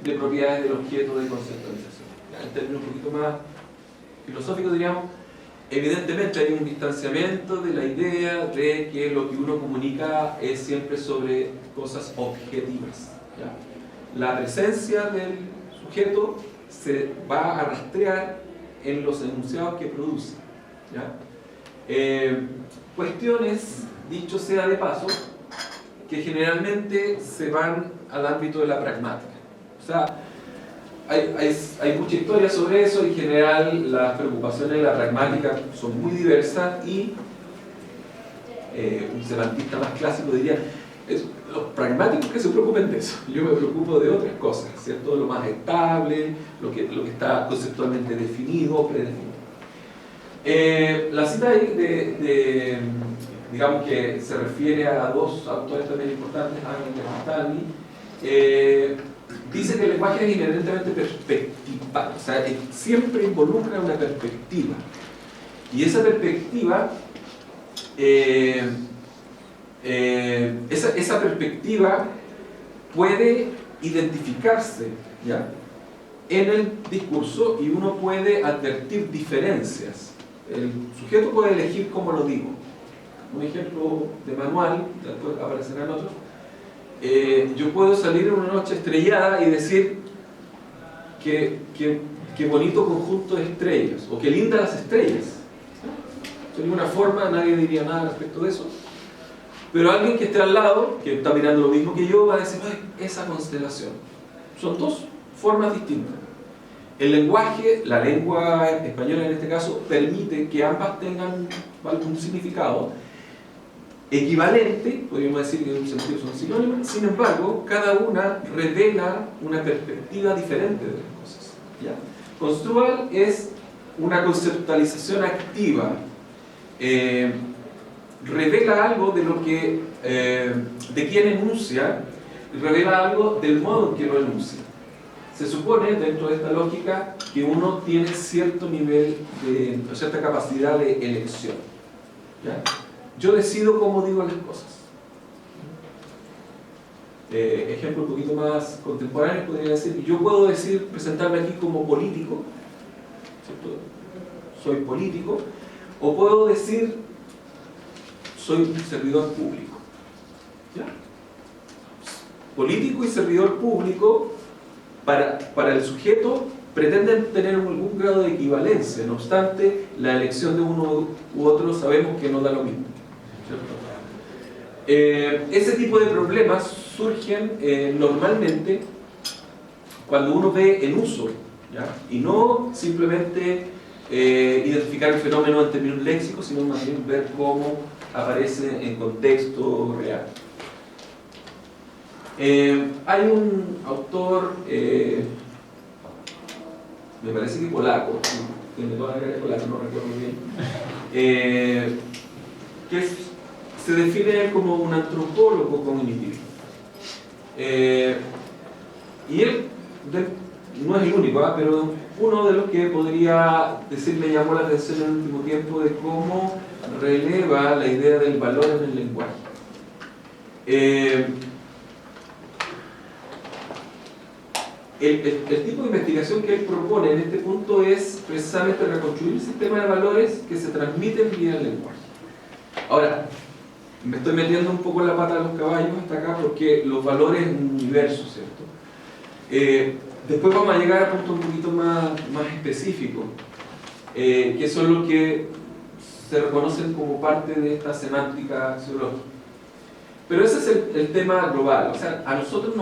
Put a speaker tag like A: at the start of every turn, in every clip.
A: de propiedades del objeto de conceptualización. En términos un poquito más filosóficos diríamos, evidentemente hay un distanciamiento de la idea de que lo que uno comunica es siempre sobre cosas objetivas, ¿ya? La presencia del sujeto se va a rastrear en los enunciados que produce, ¿ya? Cuestiones, dicho sea de paso, que generalmente se van al ámbito de la pragmática. O sea, hay mucha historia sobre eso. En general las preocupaciones de la pragmática son muy diversas y un semantista más clásico diría los pragmáticos que se preocupen de eso, yo me preocupo de otras cosas, ¿cierto? Lo más estable, lo que está conceptualmente definido, predefinido. La cita digamos que se refiere a dos autores también importantes, Hegel y Stanley. Dice que el lenguaje es inherentemente perspectival, o sea, siempre involucra una perspectiva. Y esa perspectiva, esa perspectiva puede identificarse, ¿ya?, en el discurso, y uno puede advertir diferencias. El sujeto puede elegir cómo lo digo. Un ejemplo de manual, después aparecerán otros. Yo puedo salir en una noche estrellada y decir que bonito conjunto de estrellas, o que lindas las estrellas. De ninguna forma nadie diría nada respecto de eso, pero alguien que esté al lado, que está mirando lo mismo que yo, va a decir, ay, esa constelación. Son dos formas distintas. El lenguaje, la lengua española en este caso, permite que ambas tengan algún significado equivalente, podríamos decir que en un sentido son sinónimas. Sin embargo, cada una revela una perspectiva diferente de las cosas, ¿ya? Construal es una conceptualización activa, revela algo de lo que, de quien enuncia, revela algo del modo en que lo enuncia. Se supone, dentro de esta lógica, que uno tiene cierto nivel de, cierta capacidad de elección, ¿ya? Yo decido cómo digo las cosas. Ejemplo un poquito más contemporáneo, podría decir, yo puedo decir, presentarme aquí como político, ¿cierto? Soy político, o puedo decir, soy servidor público, ¿ya? Político y servidor público, para el sujeto, pretenden tener algún grado de equivalencia. No obstante, la elección de uno u otro sabemos que no da lo mismo, ¿cierto? Ese tipo de problemas surgen normalmente cuando uno ve en uso, ¿ya? Y no simplemente identificar el fenómeno en términos léxicos, sino más bien ver cómo aparece en contexto real. Hay un autor, me parece que polaco, tiene toda la cara de polaco, no recuerdo bien, que se define como un antropólogo cognitivo. Y él no es el único, pero uno de los que podría decir me llamó la atención en el último tiempo de cómo releva la idea del valor en el lenguaje. El tipo de investigación que él propone en este punto es precisamente reconstruir el sistema de valores que se transmiten vía el lenguaje. Ahora, me estoy metiendo un poco en la pata de los caballos hasta acá porque los valores es un universo, ¿cierto? Después vamos a llegar a puntos un poquito más específicos, que son los que se reconocen como parte de esta semántica axiológica. Pero ese es el tema global. O sea, a nosotros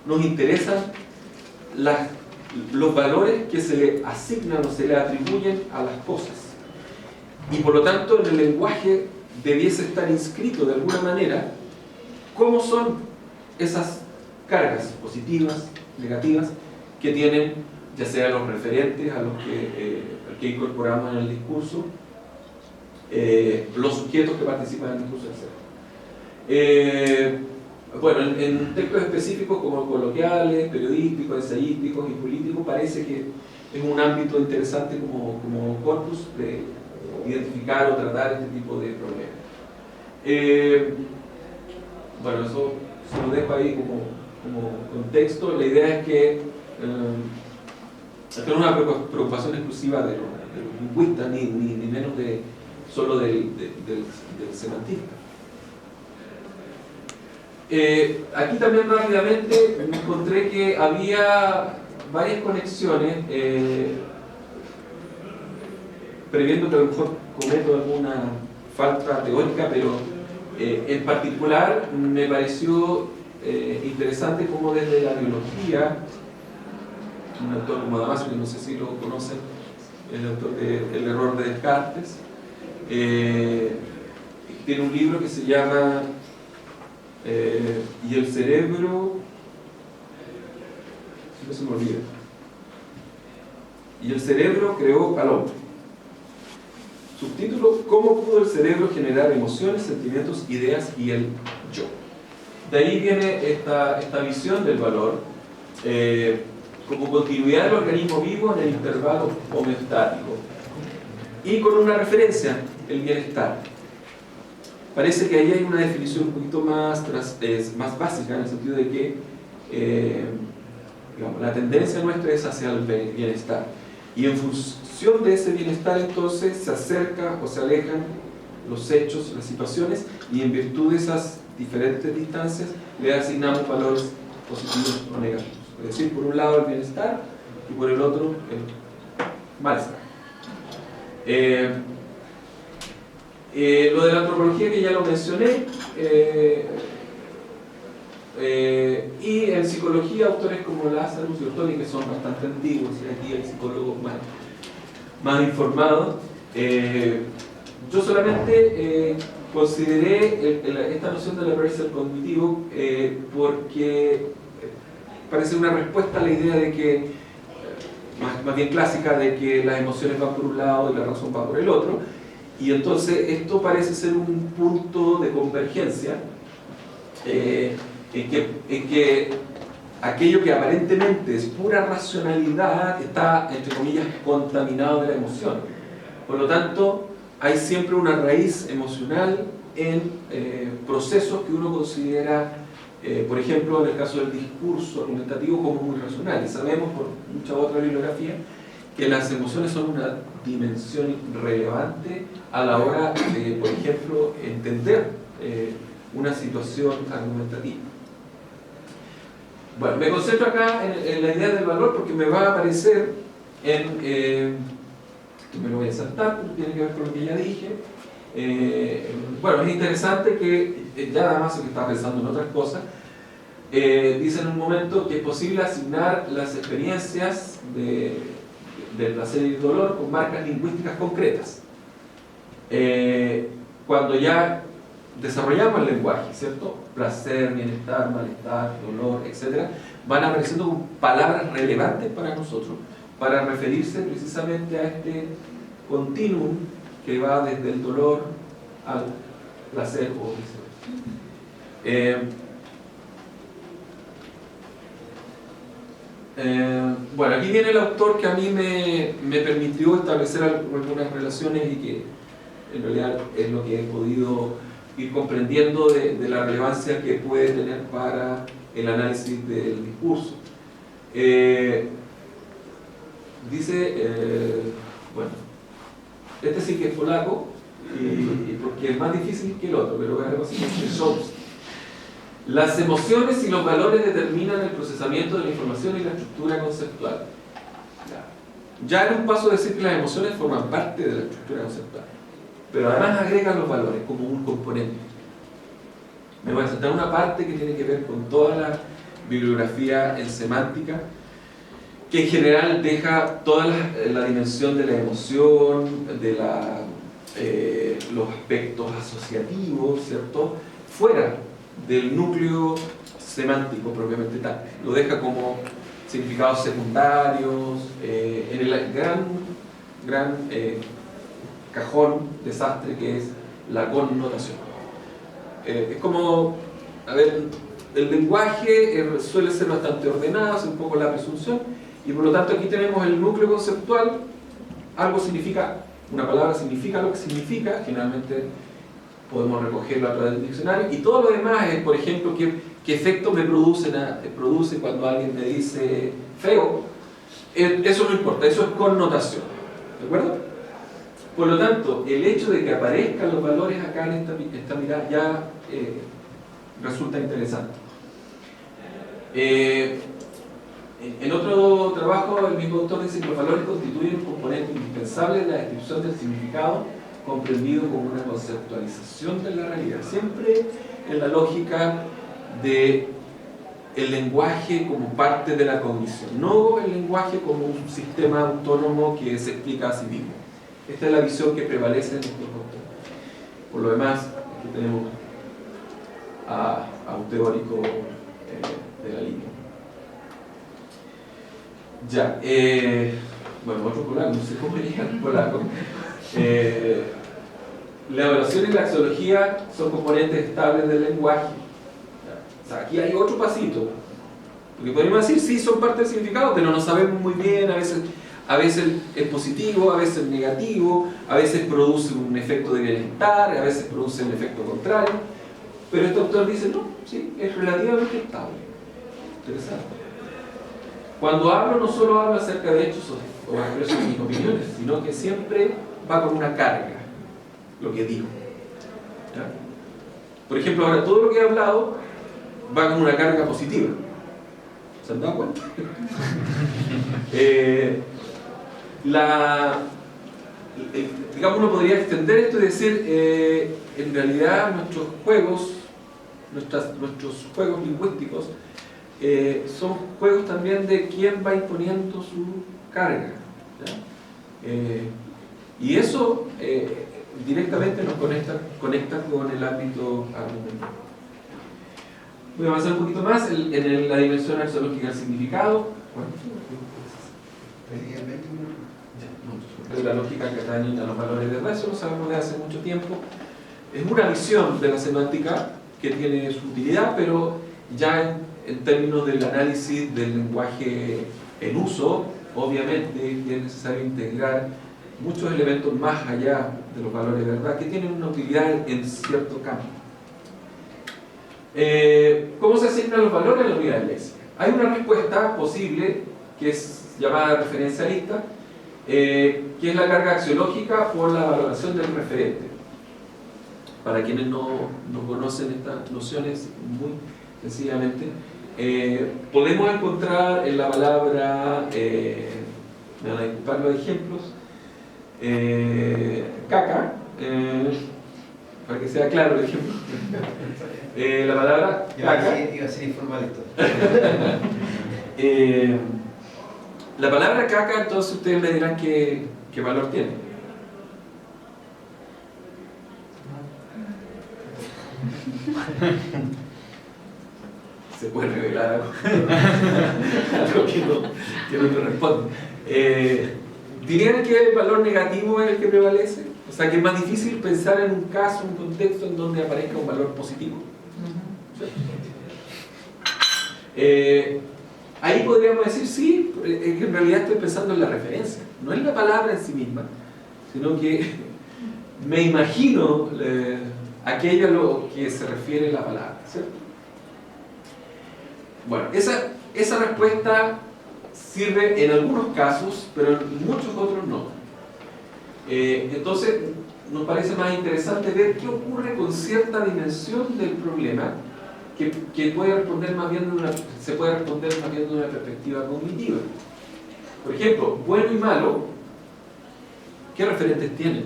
A: nos interesan los valores que se le asignan o se le atribuyen a las cosas. Y por lo tanto, en el lenguaje debiese estar inscrito de alguna manera cómo son esas cargas positivas, negativas, que tienen ya sea los referentes a los que incorporamos en el discurso, los sujetos que participan en el discurso, etc. Bueno, en textos específicos como coloquiales, periodísticos, ensayísticos y políticos, parece que es un ámbito interesante como corpus de identificar o tratar este tipo de problemas. Bueno, eso se lo dejo ahí como contexto, la idea es que esto no es una preocupación exclusiva de los lingüistas, ni menos solo del semantista. Aquí también rápidamente me encontré que había varias conexiones, previendo que a lo mejor cometo alguna falta teórica, pero en particular me pareció interesante cómo desde la biología, un autor como Damasio, que no sé si lo conocen, el autor de El error de Descartes, tiene un libro que se llama Y el cerebro, no se me olvida, Y el cerebro creó al hombre. Subtítulo: ¿Cómo pudo el cerebro generar emociones, sentimientos, ideas y el yo? De ahí viene esta visión del valor como continuidad del organismo vivo en el intervalo homeostático y con una referencia, el bienestar. Parece que ahí hay una definición un poquito más básica, en el sentido de que digamos, la tendencia nuestra es hacia el bienestar, y en función de ese bienestar entonces se acerca o se alejan los hechos, las situaciones, y en virtud de esas diferentes distancias le asignamos valores positivos o negativos. Es decir, por un lado el bienestar y por el otro el malestar. Lo de la antropología, que ya lo mencioné, y en psicología autores como Lazarus y Ottoni, que son bastante antiguos, y aquí hay psicólogos más informados. Yo solamente consideré esta noción del appraisal cognitivo porque parece una respuesta a la idea de que, más bien clásica, de que las emociones van por un lado y la razón va por el otro, y entonces esto parece ser un punto de convergencia en que aquello que aparentemente es pura racionalidad está, entre comillas, contaminado de la emoción. Por lo tanto, hay siempre una raíz emocional en procesos que uno considera, por ejemplo, en el caso del discurso argumentativo, como muy racional. Y sabemos por mucha otra bibliografía que las emociones son una dimensión relevante a la hora de, por ejemplo, entender una situación argumentativa. Bueno, me concentro acá en la idea del valor porque me va a aparecer me lo voy a saltar porque tiene que ver con lo que ya dije. Bueno, es interesante que ya Damasio, que estaba pensando en otras cosas, dice en un momento que es posible asignar las experiencias del placer y el dolor con marcas lingüísticas concretas. Cuando ya desarrollamos el lenguaje, ¿cierto? Placer, bienestar, malestar, dolor, etc., van apareciendo como palabras relevantes para nosotros, para referirse precisamente a este continuum que va desde el dolor al placer o viceversa. Bueno, aquí viene el autor que a mí me permitió establecer algunas relaciones y que en realidad es lo que he podido ir comprendiendo de la relevancia que puede tener para el análisis del discurso. Dice, bueno, este sí que es polaco, y porque es más difícil que el otro, pero es algo así como las emociones y los valores determinan el procesamiento de la información y la estructura conceptual. Ya era un paso decir que las emociones forman parte de la estructura conceptual, pero además agregan los valores como un componente. Me voy a saltar una parte que tiene que ver con toda la bibliografía en semántica, que en general deja toda la dimensión de la emoción, de los aspectos asociativos, ¿cierto?, fuera del núcleo semántico propiamente tal. Lo deja como significados secundarios, en el gran cajón desastre que es la connotación. Es como, a ver, el lenguaje suele ser bastante ordenado, es un poco la presunción, y por lo tanto aquí tenemos el núcleo conceptual. Algo significa, una palabra significa lo que significa, generalmente podemos recogerlo a través del diccionario, y todo lo demás es, por ejemplo, qué qué efecto me produce cuando alguien me dice feo, eso no importa, eso es connotación, ¿de acuerdo? Por lo tanto, el hecho de que aparezcan los valores acá en esta mirada ya resulta interesante. En otro trabajo, el mismo autor dice que los valores constituyen un componente indispensable de la descripción del significado, comprendido como una conceptualización de la realidad, siempre en la lógica de el lenguaje como parte de la cognición, no el lenguaje como un sistema autónomo que se explica a sí mismo. Esta es la visión que prevalece en estos autores. Por lo demás, aquí tenemos a un teórico de la línea. Ya, bueno, otro polaco, no sé cómo llegar al polaco. La evaluación y la axiología son componentes estables del lenguaje. O sea, aquí hay otro pasito. Porque podríamos decir, sí, son parte del significado, pero no sabemos muy bien, a veces es positivo, a veces es negativo, a veces produce un efecto de bienestar, a veces produce un efecto contrario. Pero este autor dice, no, sí, es relativamente estable. Interesante. Cuando hablo, no solo hablo acerca de hechos o expreso mis opiniones, sino que siempre va con una carga, lo que digo. ¿Ya? Por ejemplo, ahora todo lo que he hablado va con una carga positiva. ¿Se han dado cuenta? Digamos, uno podría extender esto y decir, en realidad nuestros juegos lingüísticos son juegos también de quién va imponiendo su carga, ¿ya? Y eso directamente nos conecta con el ámbito argumental. Voy a avanzar un poquito más en la dimensión axiológica del significado. De la lógica que atañe a los valores de verdad, eso lo sabemos de hace mucho tiempo. Es una visión de la semántica que tiene su utilidad, pero ya en términos del análisis del lenguaje en uso, obviamente es necesario integrar muchos elementos más allá de los valores de verdad que tienen una utilidad en cierto campo. ¿Cómo se asignan los valores en la unidad léxica? Hay una respuesta posible que es llamada referencialista, que es la carga axiológica por la valoración del referente. Para quienes no conocen estas nociones, muy sencillamente, podemos encontrar en la palabra, me van a disculpar los ejemplos, caca, para que sea claro el ejemplo. La palabra caca.
B: Iba a ser informal esto.
A: La palabra caca, entonces ustedes me dirán qué valor tiene. Se puede revelar algo, algo que no te responde. ¿Dirían que el valor negativo es el que prevalece? O sea, que es más difícil pensar en un caso, un contexto en donde aparezca un valor positivo. Ahí podríamos decir, sí, que en realidad estoy pensando en la referencia, no en la palabra en sí misma, sino que me imagino aquello a lo que se refiere la palabra, ¿cierto? Bueno, esa respuesta sirve en algunos casos, pero en muchos otros no. Entonces, nos parece más interesante ver qué ocurre con cierta dimensión del problema que puede responder más bien se puede responder más bien de una perspectiva cognitiva. Por ejemplo, bueno y malo, ¿qué referentes tienen?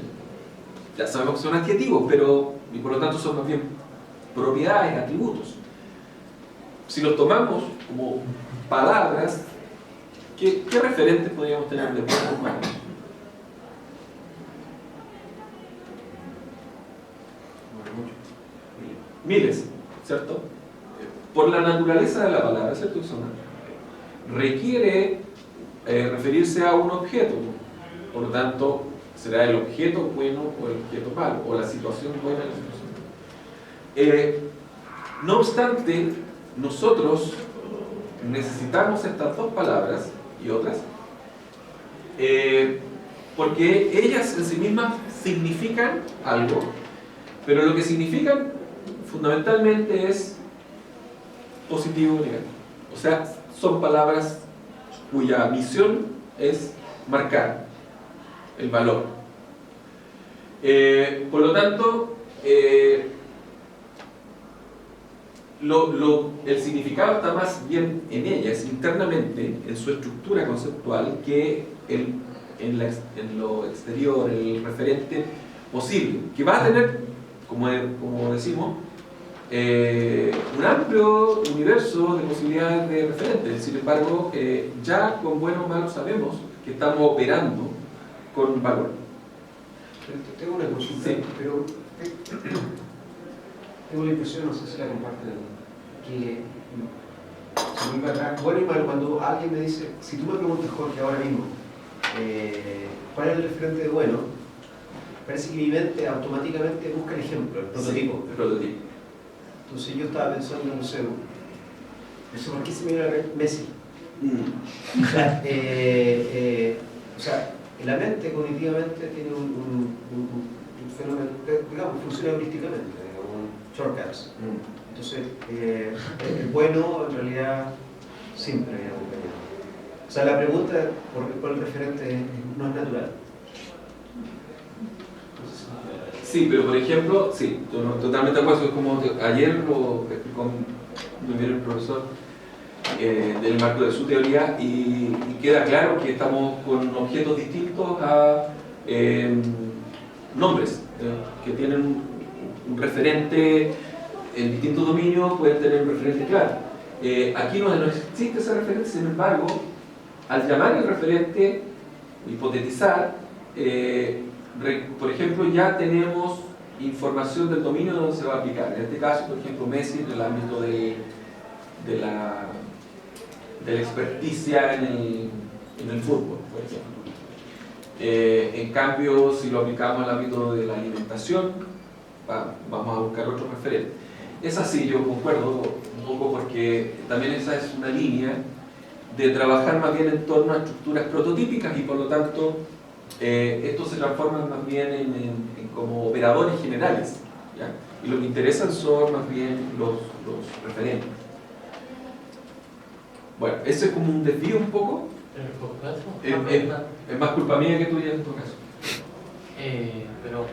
A: Ya sabemos que son adjetivos, y por lo tanto son más bien propiedades, atributos. Si los tomamos como palabras, ¿qué referentes podríamos tener de bueno y malo? Miles, ¿cierto? Por la naturaleza de la palabra, ¿cierto? Requiere referirse a un objeto, por lo tanto será el objeto bueno o el objeto malo, o la situación buena o la situación mala. No obstante, nosotros necesitamos estas dos palabras y otras porque ellas en sí mismas significan algo, pero lo que significan fundamentalmente es positivo o negativo. O sea, son palabras cuya misión es marcar el valor. Por lo tanto, el significado está más bien en ellas, internamente, en su estructura conceptual, que en lo exterior, el referente posible, que va a tener, como decimos, un amplio universo de posibilidades de referentes. Sin embargo, ya con bueno o malo sabemos que estamos operando con valor.
B: Tengo una consulta,
A: sí.
B: Pero tengo la impresión, no sé si la comparten, que se me va bueno y malo cuando alguien me dice, si tú me preguntas, Jorge, ahora mismo, ¿cuál es el referente de bueno? Parece que mi mente automáticamente busca el ejemplo, el prototipo.
A: Sí, el prototipo.
B: Entonces yo estaba pensando, no sé, ¿por qué se me viene a la mente Messi? O sea, la mente cognitivamente tiene un fenómeno, digamos, funciona heurísticamente, un shortcuts. Entonces, el bueno en realidad siempre viene acompañado. O sea, la pregunta por el referente no es natural.
A: Sí, pero por ejemplo, sí, totalmente de acuerdo. Es como ayer lo explicó muy bien el profesor del marco de su teoría y queda claro que estamos con objetos distintos a nombres que tienen un referente en distintos dominios, pueden tener un referente claro. Aquí no existe ese referente, sin embargo, al llamar el referente, hipotetizar, por ejemplo, ya tenemos información del dominio donde se va a aplicar. En este caso, por ejemplo, Messi en el ámbito de la experticia en el fútbol, por ejemplo. En cambio, si lo aplicamos al ámbito de la alimentación, vamos a buscar otro referente. Es así, yo concuerdo un poco porque también esa es una línea de trabajar más bien en torno a estructuras prototípicas y por lo tanto estos se transforman más bien en como operadores generales, ¿ya? Y lo que interesan son más bien los referentes. Bueno, ese es como un desvío un poco. Es más culpa mía que tuya en tu caso.
C: Pero,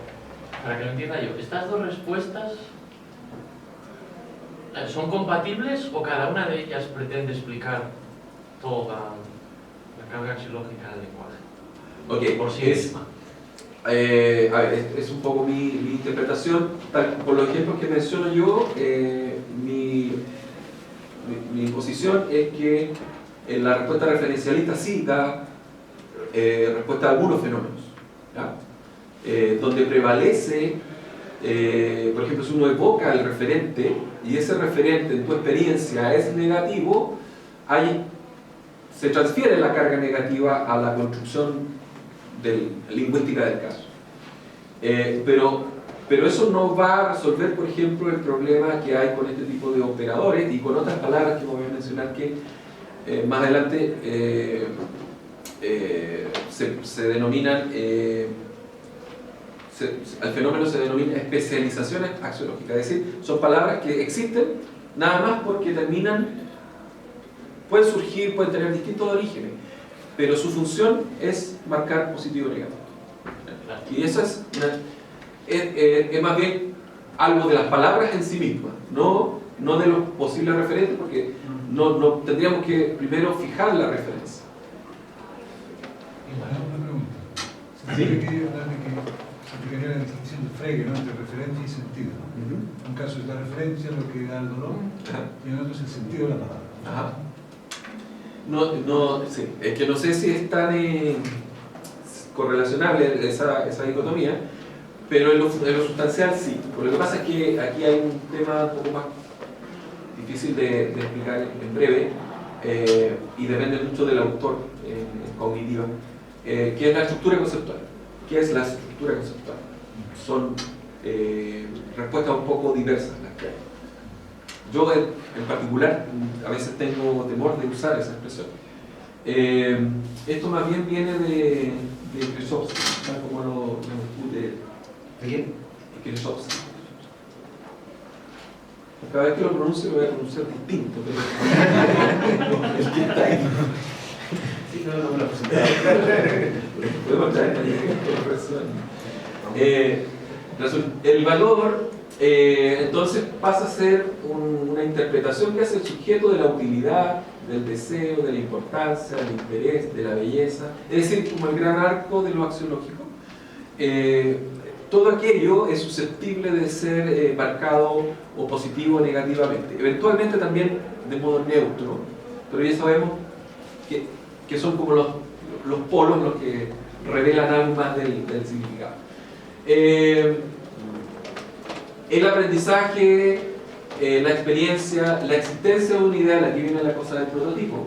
C: para que lo entienda yo, ¿estas dos respuestas son compatibles o cada una de ellas pretende explicar toda la carga axiológica del lenguaje?
A: Ok,
C: por sí misma.
A: A ver, es un poco mi interpretación. Por los ejemplos que menciono yo, mi posición es que la respuesta referencialista sí da respuesta a algunos fenómenos, ¿ya? Donde prevalece, por ejemplo, si uno evoca el referente y ese referente en tu experiencia es negativo, ahí se transfiere la carga negativa a la construcción lingüística del caso. Pero eso no va a resolver, por ejemplo, el problema que hay con este tipo de operadores y con otras palabras que voy a mencionar que más adelante se denominan, al fenómeno se denomina especializaciones axiológicas, es decir, son palabras que existen nada más porque pueden surgir, pueden tener distintos orígenes, pero su función es marcar positivo o negativo. Y eso es más bien algo de las palabras en sí mismas, no de los posibles referentes, porque no tendríamos que primero fijar la referencia.
D: Una pregunta. Se aplicaría la distinción de Frege, ¿no?, entre referencia y sentido. En un caso es la referencia lo que da el dolor, y en otro es el sentido de la palabra.
A: Ajá. Sí. Es que no sé si es tan correlacionable esa dicotomía, pero en lo sustancial sí. Porque lo que pasa es que aquí hay un tema un poco más difícil de explicar en breve y depende mucho del autor cognitiva, que es la estructura conceptual. ¿Qué es la estructura conceptual? Son respuestas un poco diversas las que hay. Yo en particular a veces tengo temor de usar esa expresión. Esto más bien viene de Krzyzewski, tal como lo discute
B: ¿De quién?
A: Krzyzewski. Cada vez que lo pronuncie lo voy a pronunciar distinto, pero el que está ahí.
B: Sí, no me lo presentaba.
A: Podemos traer el valor entonces pasa a ser una interpretación que hace el sujeto de la utilidad, del deseo, de la importancia, del interés, de la belleza, es decir, como el gran arco de lo axiológico. Todo aquello es susceptible de ser marcado o positivo o negativamente, eventualmente también de modo neutro, pero ya sabemos que son como los polos los que revelan algo más del significado. El aprendizaje, la experiencia, la existencia de una idea, aquí viene la cosa del prototipo.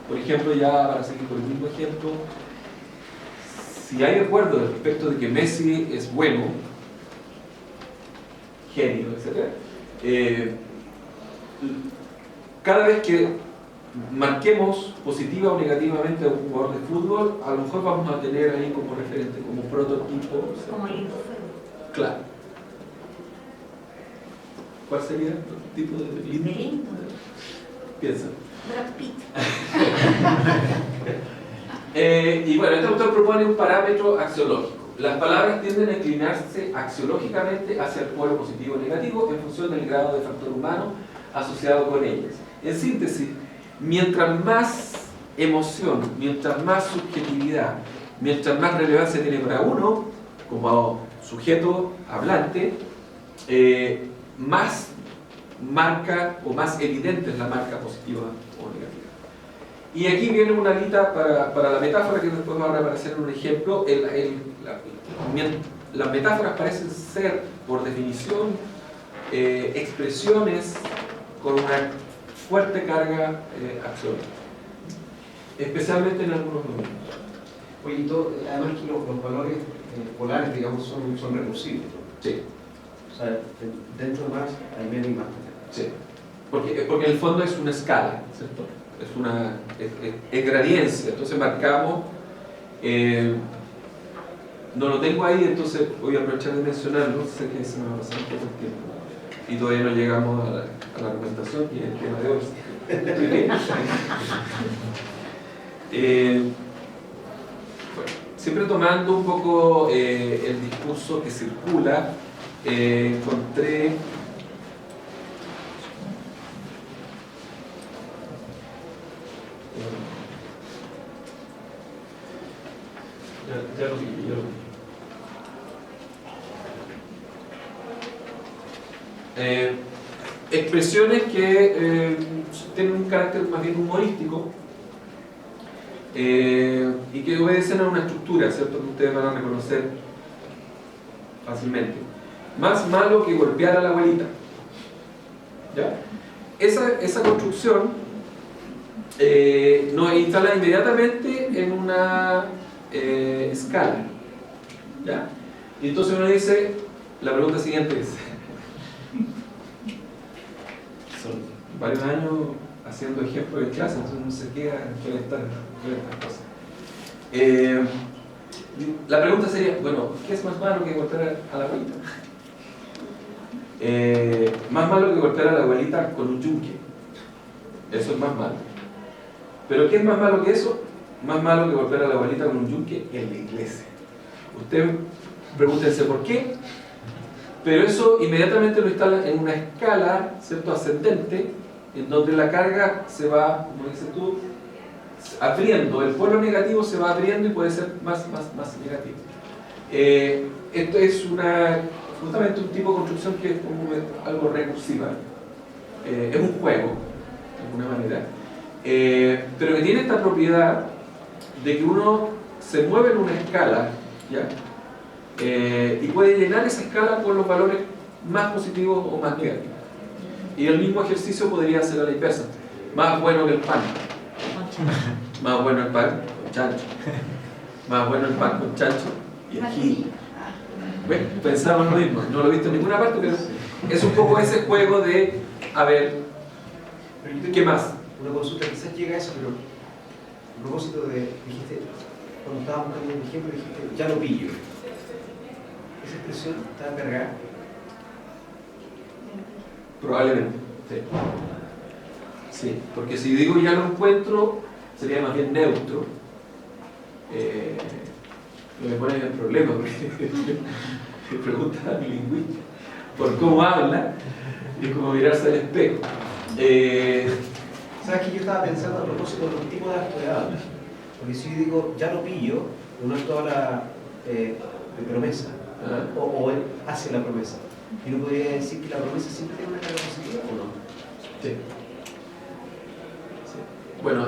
A: Por ejemplo, ya para seguir con el mismo ejemplo, si hay acuerdo respecto de que Messi es bueno, genio, etc., cada vez que marquemos positiva o negativamente a un jugador de fútbol, a lo mejor vamos a tener ahí como referente, como prototipo.
E: Como lindo feo.
A: Claro. ¿Cuál sería el tipo de lindo?
E: De lindo.
A: Piensa.
E: Brad Pitt.
A: Y bueno, este autor propone un parámetro axiológico. Las palabras tienden a inclinarse axiológicamente hacia el polo positivo o negativo en función del grado de factor humano asociado con ellas. En síntesis, mientras más emoción, mientras más subjetividad, mientras más relevancia tiene para uno, como sujeto hablante, más marca o más evidente es la marca positiva o negativa. Y aquí viene una lista para la metáfora que después va a aparecer en un ejemplo. Las metáforas parecen ser, por definición, expresiones con una fuerte carga axiológica, especialmente en algunos momentos.
B: Oye, y además que los valores polares, digamos, son recursivos, ¿no?
A: Sí.
B: O sea, dentro más hay menos y más.
A: Sí. Porque en el fondo es una escala, ¿cierto? Es gradiencia, entonces marcamos, no lo tengo ahí, entonces voy a aprovechar de mencionarlo, sé que se me va a pasar un poco el tiempo y todavía no llegamos a la argumentación y el tema de hoy. Bueno, siempre tomando un poco el discurso que circula, encontré
C: Ya lo vi, ya lo vi.
A: expresiones que tienen un carácter más bien humorístico y que obedecen a una estructura, ¿cierto? Que ustedes van a reconocer fácilmente. Más malo que golpear a la abuelita. ¿Ya? Esa construcción nos instala inmediatamente en una escala. ¿Ya? Y entonces uno dice, la pregunta siguiente es, son varios años haciendo ejemplos de clase, entonces uno se queda en estas cosas. La pregunta sería, bueno, ¿qué es más malo que golpear a la abuelita? Más malo que golpear a la abuelita con un yunque. Eso es más malo. ¿Pero qué es más malo que eso? Más malo que golpear a la abuelita con un yunque en la iglesia. Usted pregúntense por qué, pero eso inmediatamente lo instala en una escala, ¿cierto?, ascendente, en donde la carga se va, como dices tú, abriendo, el polo negativo se va abriendo y puede ser más negativo. Esto es justamente un tipo de construcción que es como algo recursiva, es un juego, de alguna manera, pero que tiene esta propiedad de que uno se mueve en una escala, ¿ya? Y puede llenar esa escala con los valores más positivos o más negativos. Y el mismo ejercicio podría ser a la inversa. Más bueno que el pan. Más bueno el pan con chancho. Más bueno el pan con chancho y ají. Bueno, pensamos lo mismo. No lo he visto en ninguna parte, pero es un poco ese juego de, a ver, ¿qué más?
B: Una consulta, quizás llega a eso, pero a propósito de, dijiste, cuando estábamos buscando un ejemplo, dijiste, ya lo pillo. Esa expresión está cargada.
A: Probablemente, sí. Sí, porque si digo ya lo encuentro, sería más bien neutro. Me pone en problema porque me pregunta a mi lingüista por cómo habla y cómo mirarse al espejo.
B: ¿Sabes qué? Yo estaba pensando a propósito de los tipos de actos de habla. Porque si yo digo, ya lo pillo, uno acto habla de promesa, o él hace la promesa. Y uno podría decir que la promesa siempre tiene una carga positiva, ¿o no?
A: Sí. Sí. Bueno,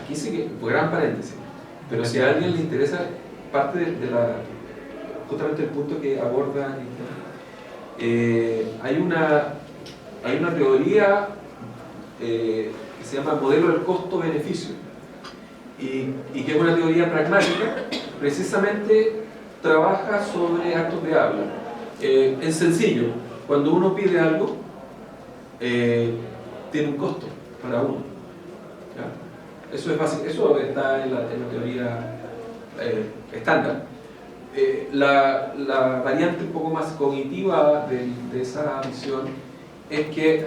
A: aquí sí que, pues, gran paréntesis, pero si a alguien le interesa parte justamente el punto que aborda, hay una teoría que se llama modelo del costo-beneficio y que es una teoría pragmática, precisamente trabaja sobre actos de habla. Es sencillo, cuando uno pide algo, tiene un costo para uno. ¿Ya? Eso es básico, eso está en la teoría estándar. La variante un poco más cognitiva de esa visión es que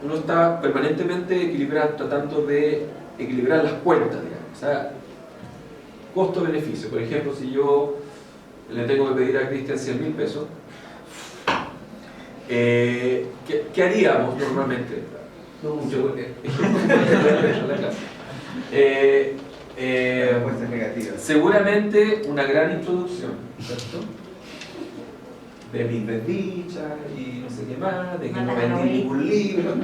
A: uno está permanentemente tratando de equilibrar las cuentas, digamos. O sea, costo-beneficio. Por ejemplo, si yo le tengo que pedir a Cristian 100.000 pesos, ¿qué haríamos normalmente? No mucho.
B: Respuesta negativa.
A: Seguramente una gran introducción, ¿cierto? De mis desdichas y no sé qué más, de que no vendí ningún libro,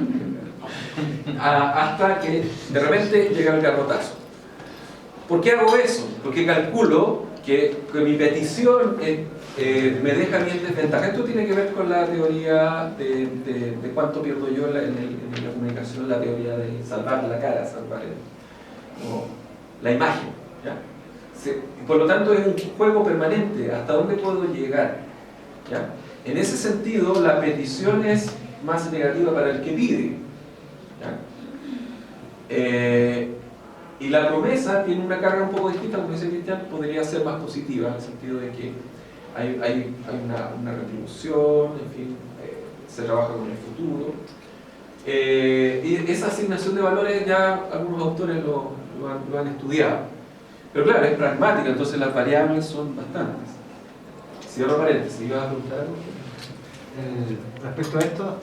A: hasta que de repente llega el garrotazo. ¿Por qué hago eso? Porque calculo que mi petición me deja bien desventaja. Esto tiene que ver con la teoría de cuánto pierdo yo en la comunicación, la teoría de salvar la cara, salvar la imagen. ¿Ya? Por lo tanto, es un juego permanente. ¿Hasta dónde puedo llegar? ¿Ya? En ese sentido, la petición es más negativa para el que pide. ¿Ya? Y la promesa tiene una carga un poco distinta, como dice Cristian, podría ser más positiva, en el sentido de que hay una retribución, en fin, se trabaja con el futuro. Y esa asignación de valores ya algunos autores lo han estudiado. Pero claro, es pragmática, entonces las variables son bastantes. Cierro paréntesis, ¿ibas a preguntar algo?
F: Respecto a esto,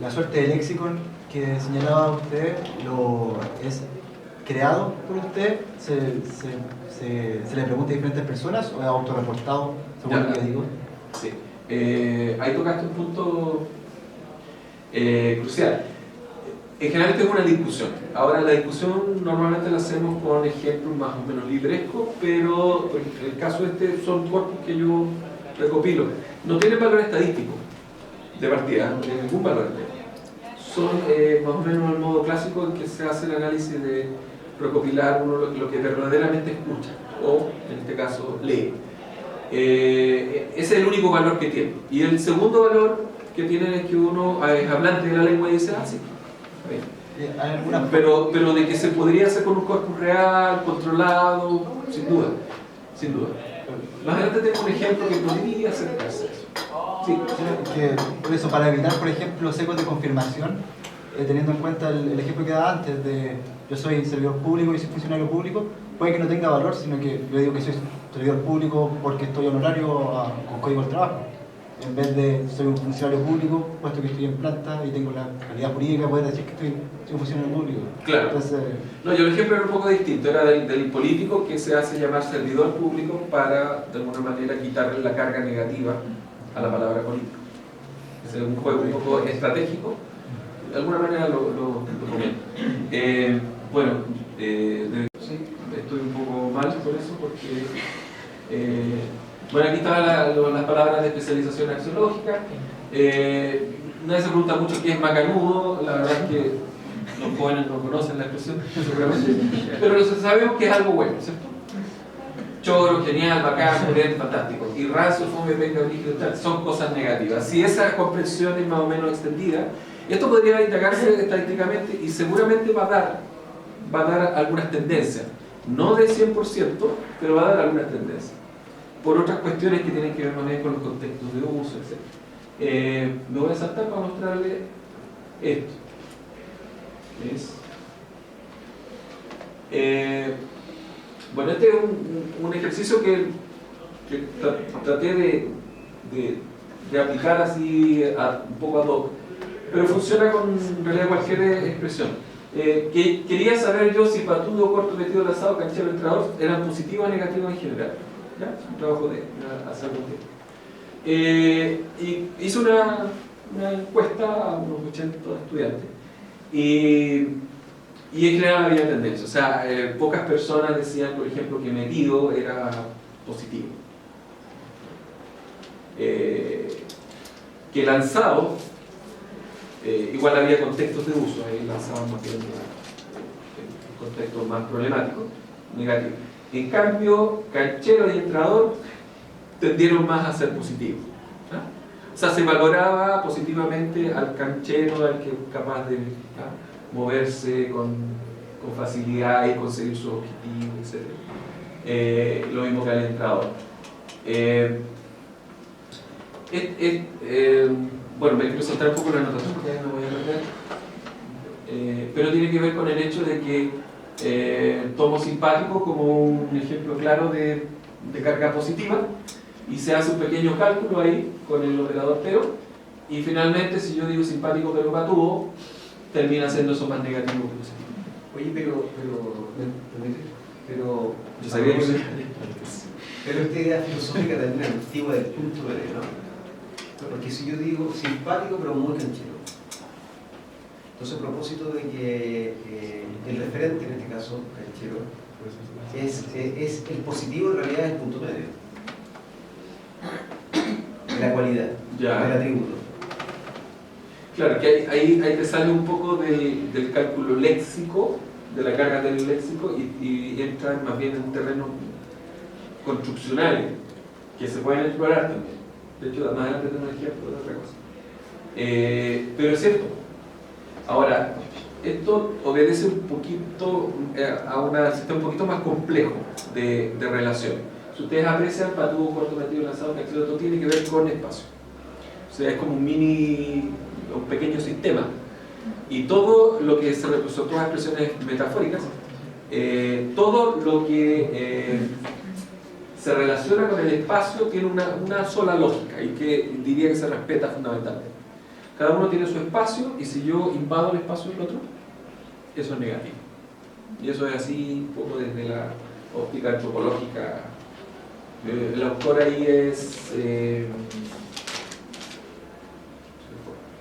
F: la suerte de léxico que señalaba usted, ¿es creado por usted? ¿Se le pregunta a diferentes personas o es autorreportado, según lo que digo?
A: Sí. Ahí tocaste un punto crucial. En general esto es una discusión. Ahora la discusión normalmente la hacemos con ejemplos más o menos librescos, pero en el caso son corpus que yo recopilo. No tienen valor estadístico de partida, no tienen ningún valor. Son más o menos el modo clásico en que se hace el análisis de recopilar uno lo que verdaderamente escucha, o en este caso lee. Ese es el único valor que tiene. Y el segundo valor que tiene es que uno es hablante de la lengua y dice, sí. Pero de que se podría hacer con un corpus real, controlado, sin duda, sin duda. Más adelante tengo un ejemplo que podría acercarse a eso. Sí.
F: Por eso, para evitar, por ejemplo, los ecos de confirmación, teniendo en cuenta el ejemplo que daba antes de yo soy servidor público y soy funcionario público, puede que no tenga valor, sino que yo digo que soy servidor público porque estoy honorario con código del trabajo. En vez de soy un funcionario público, puesto que estoy en planta y tengo la calidad jurídica, poder decir que soy un funcionario público.
A: Claro.
F: Entonces,
A: no, yo el ejemplo era un poco distinto, era del político que se hace llamar servidor público para, de alguna manera, quitarle la carga negativa a la palabra político. Es un juego un poco estratégico, de alguna manera lo comento. Bueno, sí, estoy un poco mal por eso, porque bueno, aquí estaban las palabras de especialización axiológica. Nadie se pregunta mucho qué es macanudo, la verdad es que los jóvenes no conocen la expresión, seguramente, pero sabemos que es algo bueno, ¿cierto? Choro, genial, bacán, corriente, fantástico. Y rancio, fome, venga, rígido, tal, son cosas negativas. Si esa comprensión es más o menos extendida, esto podría indagarse estadísticamente y seguramente va a dar algunas tendencias. No de 100%, pero va a dar algunas tendencias. por otras cuestiones que tienen que ver más bien con los contextos de uso, etc. Me voy a saltar para mostrarle esto. Bueno, este es un ejercicio que traté de aplicar así un poco ad hoc, pero funciona con en realidad cualquier expresión. Quería saber yo si patudo, corto, metido, lazado, canchero, entrador eran positivos o negativos en general. ¿Ya? Un trabajo de hace algún tiempo. Y hice una encuesta a unos 80 estudiantes y en general había tendencia. O sea, pocas personas decían, por ejemplo, que metido era positivo. Que lanzado, igual había contextos de uso, ahí lanzado más bien en contextos más problemáticos, negativos. En cambio, canchero y entrador tendieron más a ser positivos. ¿Ah? O sea, se valoraba positivamente al canchero, al que es capaz de moverse con facilidad y conseguir sus objetivos, etc. Lo mismo que al entrador. Bueno, me quiero saltar un poco la anotación porque ya me voy a perder. Pero tiene que ver con el hecho de que tomo simpático como un ejemplo claro de carga positiva y se hace un pequeño cálculo ahí con el operador pero y finalmente si yo digo simpático pero patudo termina siendo eso más negativo que positivo.
B: Oye, pero
A: Yo sabía que
B: pero esta idea filosófica también es antigua del punto de ¿no? Porque si yo digo simpático pero muy canchero, entonces a propósito de que el referente en este caso, canchero, es el positivo en realidad es el punto medio, la cualidad, el atributo.
A: Claro, que ahí te sale un poco del cálculo léxico, de la carga del léxico, y entra más bien en terrenos construccionales, que se pueden explorar también. De hecho, más adelante tengo un ejemplo de otra cosa. Pero es cierto. Ahora, esto obedece un poquito a un sistema un poquito más complejo de relación. Si ustedes aprecian, patudo, corto, metido, lanzado, canchero, todo tiene que ver con espacio. O sea, es como un pequeño sistema. Y todo lo que son todas expresiones metafóricas, todo lo que se relaciona con el espacio tiene una sola lógica y que diría que se respeta fundamentalmente. Cada uno tiene su espacio y si yo invado el espacio del otro, eso es negativo. Y eso es así un poco desde la óptica antropológica. El autor ahí es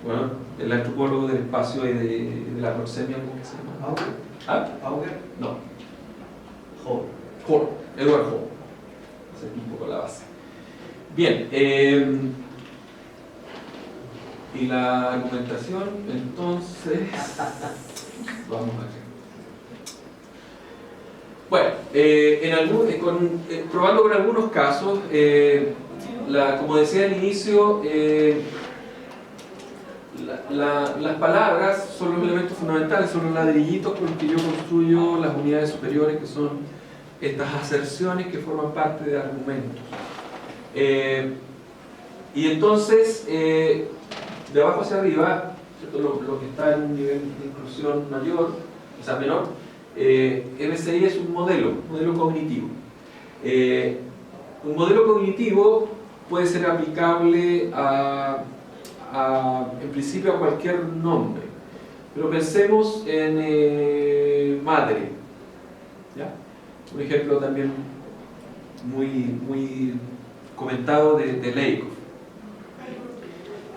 A: bueno, el antropólogo del espacio y de la proxemia, ¿cómo que se llama?
B: ¿Auger?
A: ¿Ah?
B: ¿Auger?
A: No.
B: Hall.
A: Edward Hall. Esa es un poco la base. Bien. Y la argumentación, entonces. Vamos a ver. Bueno, probando con algunos casos, como decía al inicio, las palabras son los elementos fundamentales, son los ladrillitos con los que yo construyo las unidades superiores, que son estas aserciones que forman parte de argumentos. Y entonces, de abajo hacia arriba, lo que está en un nivel de inclusión mayor, o sea menor, MCI es un modelo cognitivo. Un modelo cognitivo puede ser aplicable en principio a cualquier nombre, pero pensemos en madre, ¿ya? Un ejemplo también muy comentado de Lakoff.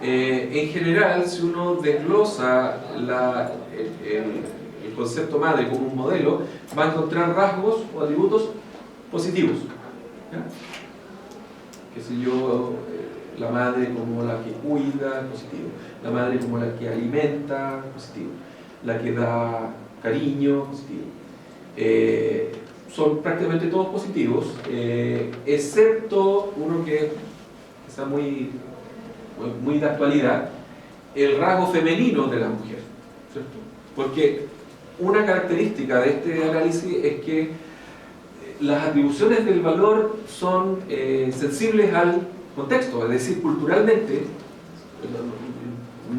A: En general, si uno desglosa el concepto madre como un modelo, va a encontrar rasgos o atributos positivos, ¿ya? Que si yo, la madre como la que cuida, positivo. La madre como la que alimenta, positivo. La que da cariño, positivo. Son prácticamente todos positivos, excepto uno que está muy de actualidad, el rasgo femenino de la mujer, ¿cierto? Porque una característica de este análisis es que las atribuciones del valor son sensibles al contexto, es decir, culturalmente,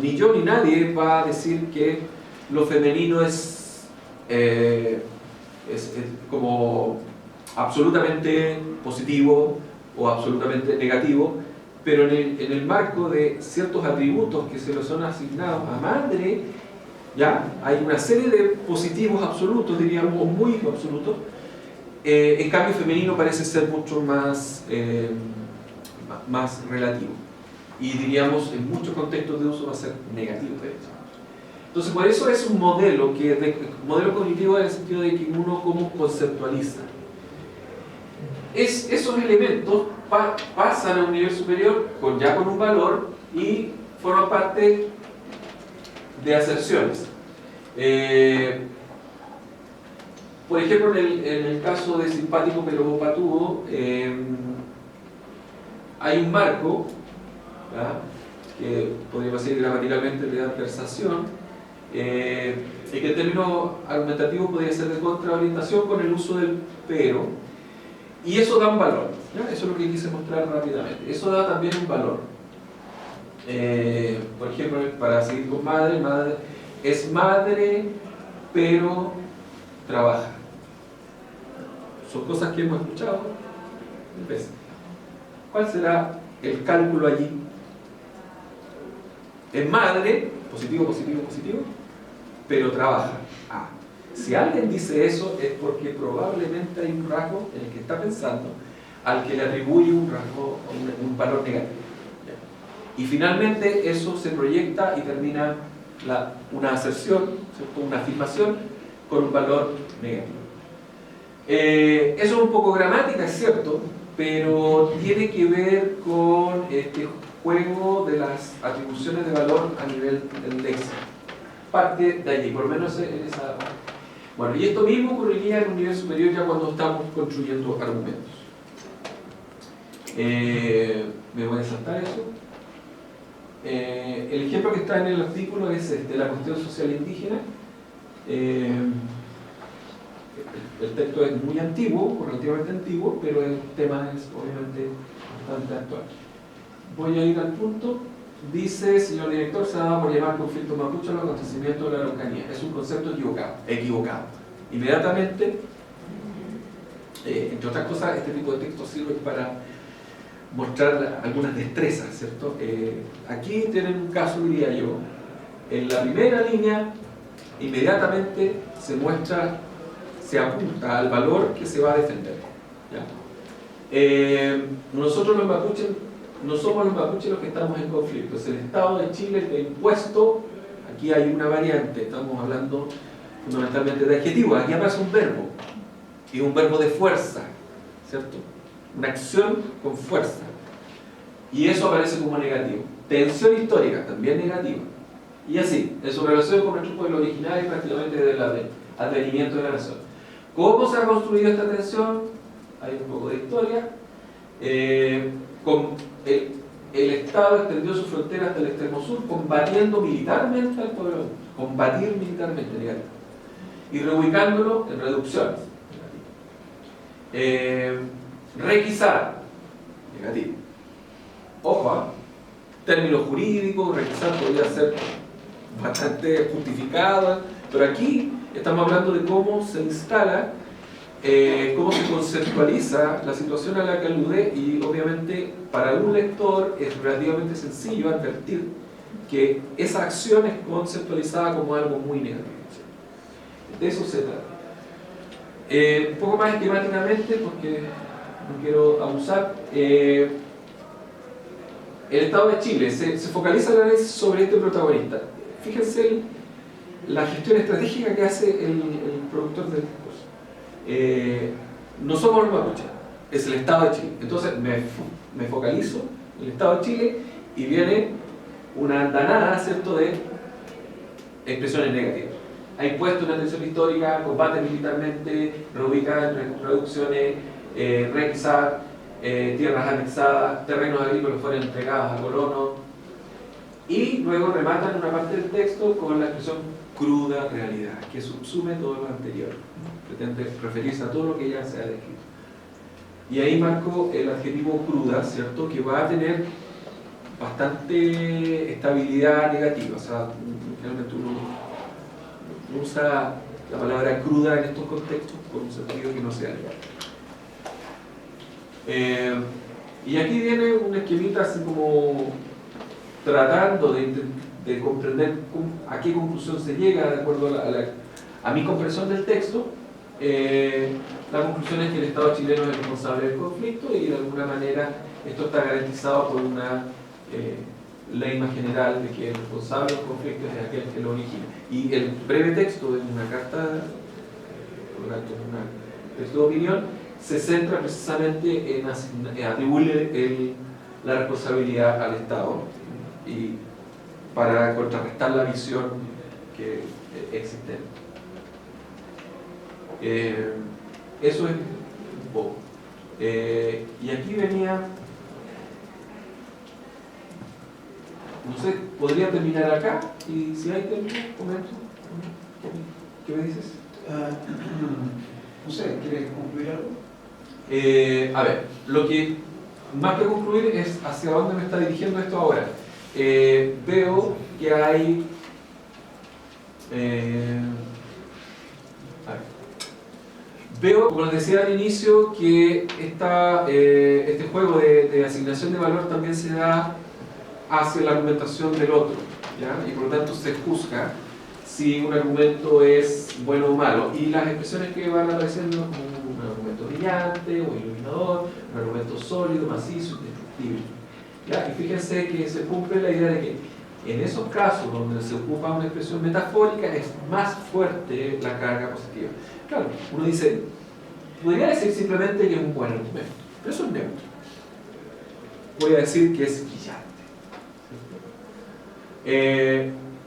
A: ni yo ni nadie va a decir que lo femenino es como absolutamente positivo o absolutamente negativo, pero en el marco de ciertos atributos que se le son asignados a madre, ya hay una serie de positivos absolutos, diríamos, o muy absolutos. En cambio, femenino parece ser mucho más, más relativo. Y diríamos, en muchos contextos de uso va a ser negativo, de hecho. Entonces, por eso es un modelo, modelo cognitivo en el sentido de que uno como conceptualiza. Esos elementos pasan a un nivel superior ya con un valor y forman parte de aserciones. Por ejemplo, en el caso de simpático pero patudo, hay un marco, ¿verdad?, que podríamos decir gramaticalmente de adversación, y que en términos argumentativos podría ser de contraorientación con el uso del pero, y eso da un valor, ¿ya? Eso es lo que quise mostrar rápidamente. Eso da también un valor. Por ejemplo, para seguir con madre, madre es madre pero trabaja. Son cosas que hemos escuchado mil veces. ¿Cuál será el cálculo allí? Es madre, positivo, positivo, positivo, pero trabaja. Si alguien dice eso es porque probablemente hay un rasgo en el que está pensando al que le atribuye un rasgo, un valor negativo. Y finalmente eso se proyecta y termina una aserción, ¿cierto?, una afirmación con un valor negativo. Eso es un poco gramática, es cierto, pero tiene que ver con este juego de las atribuciones de valor a nivel del léxico. Parte de allí, por lo menos en esa... Bueno, y esto mismo ocurriría en un nivel superior ya cuando estamos construyendo argumentos. ¿Me voy a saltar eso? El ejemplo que está en el artículo es la cuestión social indígena. El texto es muy antiguo, relativamente antiguo, pero el tema es obviamente bastante actual. Voy a ir al punto. Dice, señor director, se ha dado por llamar conflicto mapuche al acontecimiento de la Araucanía. Es un concepto equivocado. Inmediatamente, entre otras cosas, este tipo de textos sirve para mostrar algunas destrezas, ¿cierto? Aquí tienen un caso, diría yo. En la primera línea, inmediatamente se muestra, se apunta al valor que se va a defender, ¿ya? Nosotros los mapuches no somos los mapuches los que estamos en conflicto, es el Estado de Chile el que ha impuesto. Aquí hay una variante, estamos hablando fundamentalmente de adjetivos. Aquí aparece un verbo, y un verbo de fuerza, ¿cierto? Una acción con fuerza, y eso aparece como negativo. Tensión histórica, también negativa, y así, en su relación con nuestro pueblo originario, prácticamente desde el advenimiento de la nación. ¿Cómo se ha construido esta tensión? Hay un poco de historia. El Estado extendió su frontera hasta el extremo sur, combatiendo militarmente al pueblo, combatir militarmente, negativo, y reubicándolo en reducciones, requisar, negativo. Ojo, términos jurídicos, requisar podría ser bastante justificado, pero aquí estamos hablando de cómo se instala, cómo se conceptualiza la situación a la que alude, y obviamente para un lector es relativamente sencillo advertir que esa acción es conceptualizada como algo muy negativo. De eso se trata. Un poco más esquemáticamente, porque no quiero abusar, el Estado de Chile se focaliza el análisis sobre este protagonista. Fíjense la gestión estratégica que hace el productor del discurso. No somos los mapuches, es el Estado de Chile. Entonces me focalizo en el Estado de Chile y viene una andanada, ¿cierto?, de expresiones negativas. Ha impuesto una tensión histórica, combate militarmente, reubica en reducciones, requisar, tierras anexadas, terrenos agrícolas fueron entregados a colonos, y luego rematan una parte del texto con la expresión cruda realidad, que subsume todo lo anterior. Pretende referirse a todo lo que ya se ha descrito. Y ahí marco el adjetivo cruda, ¿cierto? Que va a tener bastante estabilidad negativa. O sea, realmente uno usa la palabra cruda en estos contextos por un sentido que no sea legal. Y aquí viene un esquemita así como tratando de comprender a qué conclusión se llega de acuerdo a mi comprensión del texto. La conclusión es que el Estado chileno es el responsable del conflicto y de alguna manera esto está garantizado por una ley más general de que el responsable del conflicto es aquel que lo origina. Y el breve texto de una carta, por lo tanto, un texto de opinión, se centra precisamente en atribuirle la responsabilidad al Estado y para contrarrestar la visión que existe. Eso es un poco. Y aquí venía, no sé, podría terminar acá y si hay término, comento. ¿Qué me dices?
B: No sé, ¿quieres concluir algo?
A: A ver, lo que más que concluir es hacia dónde me está dirigiendo esto ahora. Veo que hay veo, como les decía al inicio, que este juego de asignación de valor también se da hacia la argumentación del otro, ¿ya? Y por lo tanto se juzga si un argumento es bueno o malo, y las expresiones que van apareciendo como un argumento brillante o iluminador, un argumento sólido, macizo, indestructible, ¿ya? Y fíjense que se cumple la idea de que en esos casos donde se ocupa una expresión metafórica es más fuerte la carga positiva. Claro, uno dice, podría decir simplemente que es un buen argumento, pero eso es neutro. Voy a decir que es brillante.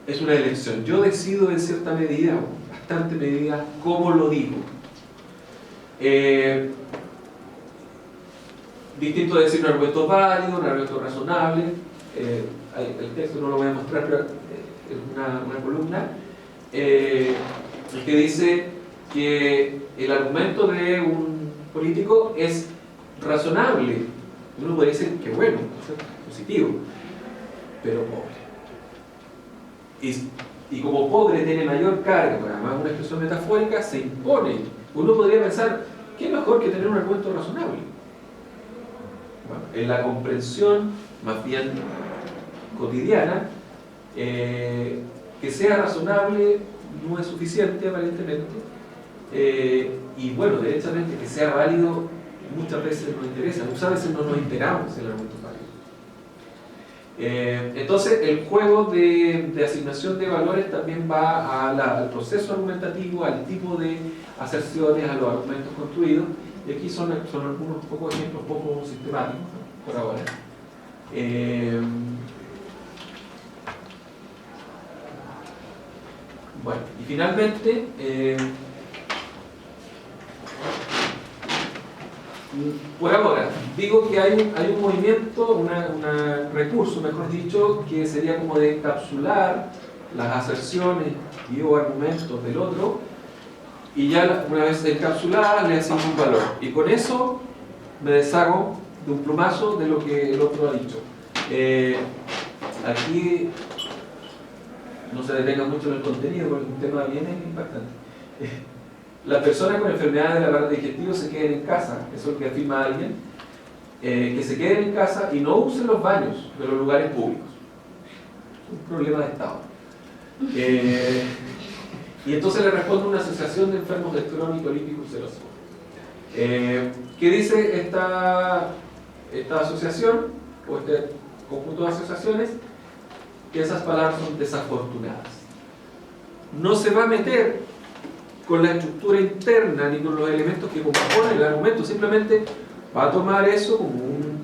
A: Es una elección. Yo decido en cierta medida, o bastante medida, cómo lo digo. Distinto de decir un argumento válido, un argumento razonable. El texto no lo voy a mostrar, pero es una columna que dice que el argumento de un político es razonable. Uno puede decir que bueno, positivo, pero pobre. Y como pobre tiene mayor carga, pero además una expresión metafórica, se impone. Uno podría pensar, ¿qué mejor que tener un argumento razonable? Bueno, en la comprensión más bien cotidiana, que sea razonable no es suficiente aparentemente, y bueno, derechamente que sea válido muchas veces nos interesa, muchas veces no nos enteramos del argumento válido. Entonces el juego de asignación de valores también va al proceso argumentativo, al tipo de aserciones, a los argumentos construidos, y aquí son algunos pocos ejemplos poco sistemáticos, ¿no? Por ahora. Bueno, y finalmente, por ahora, digo que hay un movimiento, un recurso, mejor dicho, que sería como de encapsular las aserciones y o argumentos del otro, y ya una vez encapsuladas le asigno un valor. Y con eso me deshago de un plumazo de lo que el otro ha dicho. Aquí no se detenga mucho en el contenido porque el tema bien es impactante. Las personas con enfermedades del aparato digestivo se queden en casa, eso es lo que afirma alguien, que se queden en casa y no usen los baños de los lugares públicos. Es un problema de Estado. Y entonces le responde una asociación de enfermos de crónico lípico ulceroso. ¿Qué dice esta asociación o este conjunto de asociaciones? Que esas palabras son desafortunadas. No se va a meter con la estructura interna ni con los elementos que componen el argumento, simplemente va a tomar eso como un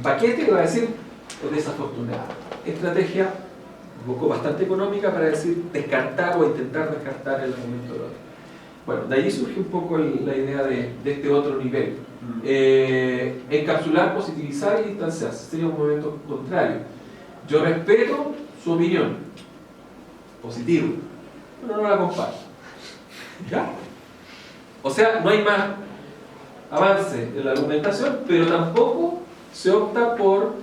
A: paquete que va a decir desafortunada. Estrategia un poco bastante económica para decir descartar o intentar descartar el argumento del otro. Bueno, de ahí surge un poco la idea de este otro nivel. Encapsular, positivizar y distanciarse sería un movimiento contrario. Yo respeto su opinión, positivo, pero no la comparto. ¿Ya? O sea, no hay más avance en la argumentación, pero tampoco se opta por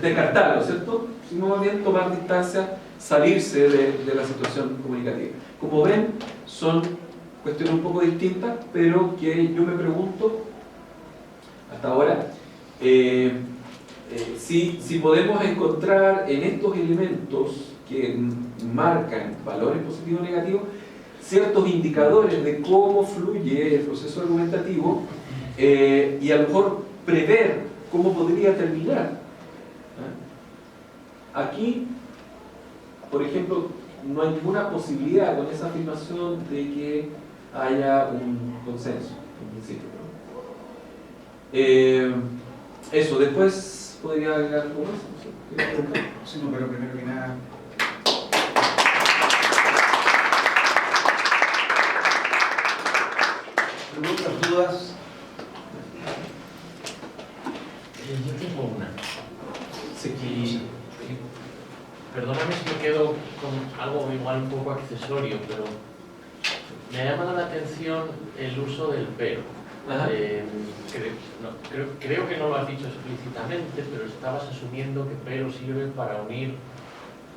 A: descartarlo, ¿cierto? Sino más bien tomar distancia, salirse de la situación comunicativa. Como ven, son cuestiones un poco distintas, pero que yo me pregunto, hasta ahora, si podemos encontrar en estos elementos que marcan valores positivos o negativos, ciertos indicadores de cómo fluye el proceso argumentativo y a lo mejor prever cómo podría terminar. Aquí, por ejemplo, no hay ninguna posibilidad con esa afirmación de que haya un consenso, en principio, ¿no? Eso, después podría agregar algo más. No sé, ¿quieres preguntar?
G: Sí, no, pero primero que nada,
B: preguntas, dudas.
C: Yo tengo una.
A: Sí.
C: Perdóname si me quedo con algo igual un poco accesorio, pero me ha llamado la atención el uso del pero.
A: Ajá.
C: Creo que no lo has dicho explícitamente, pero estabas asumiendo que pero sirve para unir